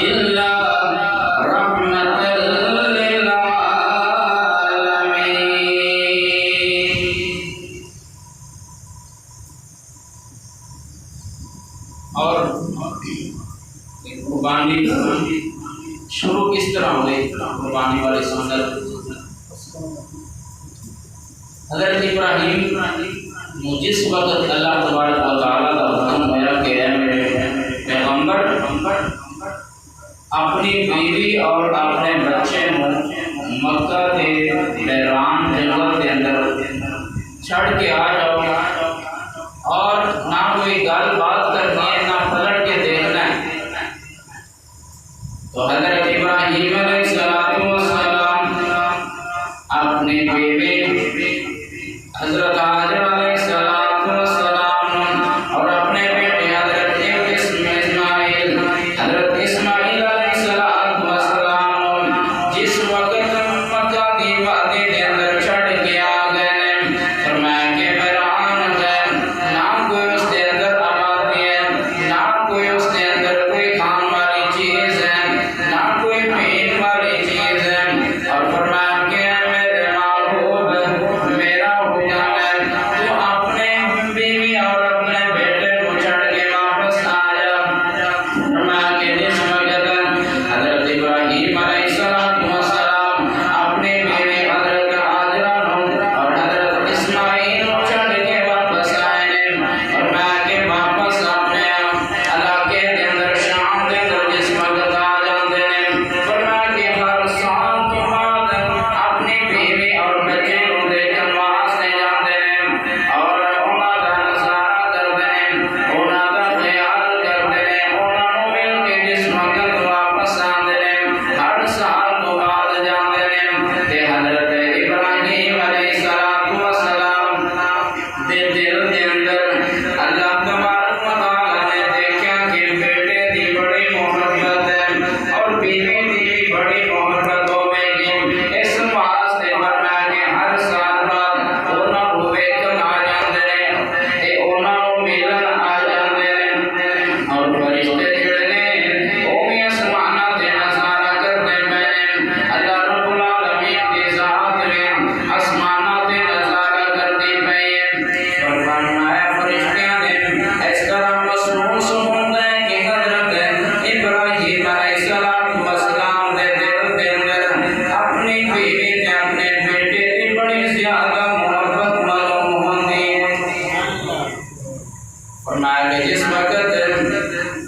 إلا رحمة اور قربانی شروع کس طرح ہوئی؟ قربانی والی سنت حضرت ابراہیم جس وقت اللہ تبارک و تعالیٰ کا حکم ہوا کہ اے میرے پیغمبر اپنی بیوی اور اپنے بچے مکہ کے حیران جنگل کے اندر چھڑ کے آ جاؤ اور نہ کوئی گل بات کرنی ہے نہ پلٹ کے دیکھنا ہے. تو حضرت ابراہیم علیہ السلام اپنی بیوی حضرت حاجر علیہ السلام اور اپنے بیٹے حضرت اسماعیل علیہ السلام جس وقت مکہ کی وادی کے اندر چڑھ کے آ گئے فرمایا کہ حیران گئے نہ کوئی اس کے اندر آبادی ہے نہ کوئی اس کے اندر کوئی کھان والی چیز ہے نہ کوئی پین والی چیز ہے اور فرمایا کہ میرے محبوب میرا حکم ہے تو اپنے بیوی اور اپنے بیٹے کو چھڑ کے واپس آ جا. فرمایا کہ جس وقت حضرت ابراہیم علیہ السلام اپنی بیوی حضرت حاجرہ اور حضرت اسماعیل چھڑ کے واپس آئے فرمایا کہ واپس اپنے علاقے کے اندر شام کے اندر جس وقت آ جاتے ہیں فرمایا کہ ہر سال کے بعد اپنی بیوی اور بچے کو دیکھ کر وہاں سے جاتے ہیں اور انہاں کا نظارہ کرتے ہیں انہاں کا خیال کرتے ہیں انہاں کو مل کے جس وقت واپس آتے ہیں ہر سال کو بعد جاتے ہیں کہ حضرت ابراہیم علیہ السلام دے دل کے اندر اللہ تبارک و تعالیٰ نے دیکھا کہ بیٹے دی بڑی محبت ہے اور بیوی دی بھی بڑی محبت ہوے گی اس واسطے فرمایا کہ ہر سال بعد انہاں کو ویکھن آ جاندے نے تے انہاں کو ملن آ جاندے نے اور فرشتے جڑے نے وہ بھی آسماناں تے نظارہ کرتے پے نے. اللہ رب العالمین دی ذات نے آسماناں تے نظارہ کرتی پئی ہے اور فرمایا فرشتیاں نے اس طرح محسوس ہوتا ہے کہ حضرت ابراہیم علیہ السلام دے دل کے اندر اپنی بیوی تے اپنے بیٹے کی بڑی زیادہ محبت معلوم ہوتی ہے. فرمایا کہ جس وقت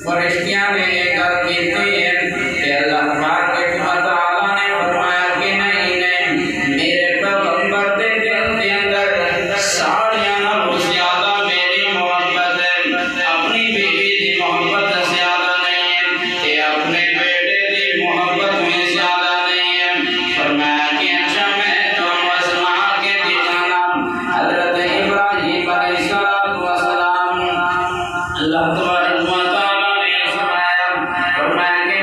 فرشتیاں نے یہ گل کی ہے کہ اللہ تبارک و تعالیٰ نے فرمایا کہ نہیں میرے پیغمبر دے دل کے اندر ساڑیاں نالوں زیادہ میری محبت ہے اپنی بیوی دی محبت زیادہ نہیں ہے کہ اپنے بیٹے دی محبت میں زیادہ نہیں ہے. فرمایا کہ اچھا میں تمہیں آزما کے دکھانا. حضرت ابراہیم علیہ السلام اللہ تبارک و تعالیٰ نے فرمایا کہ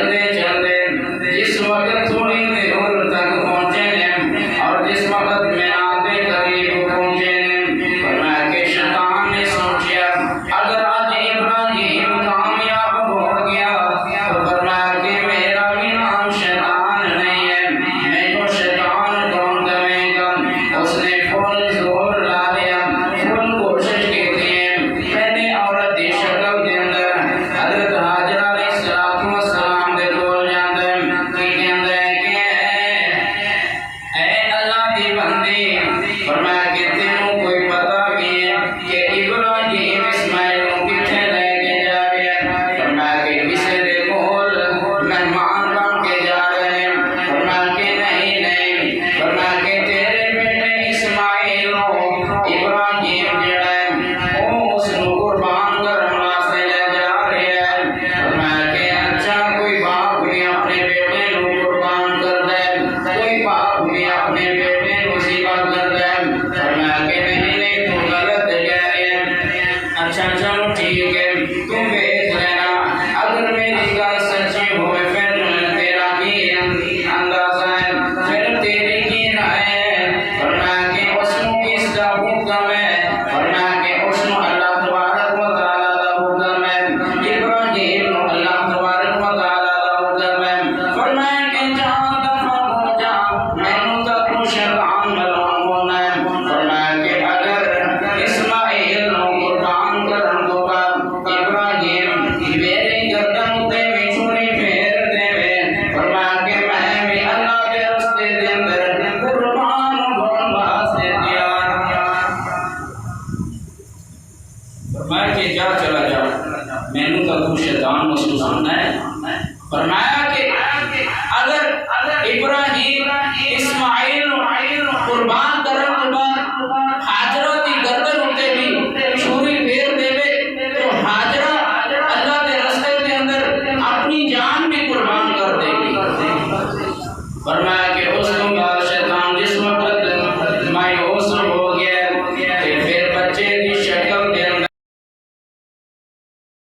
حضرت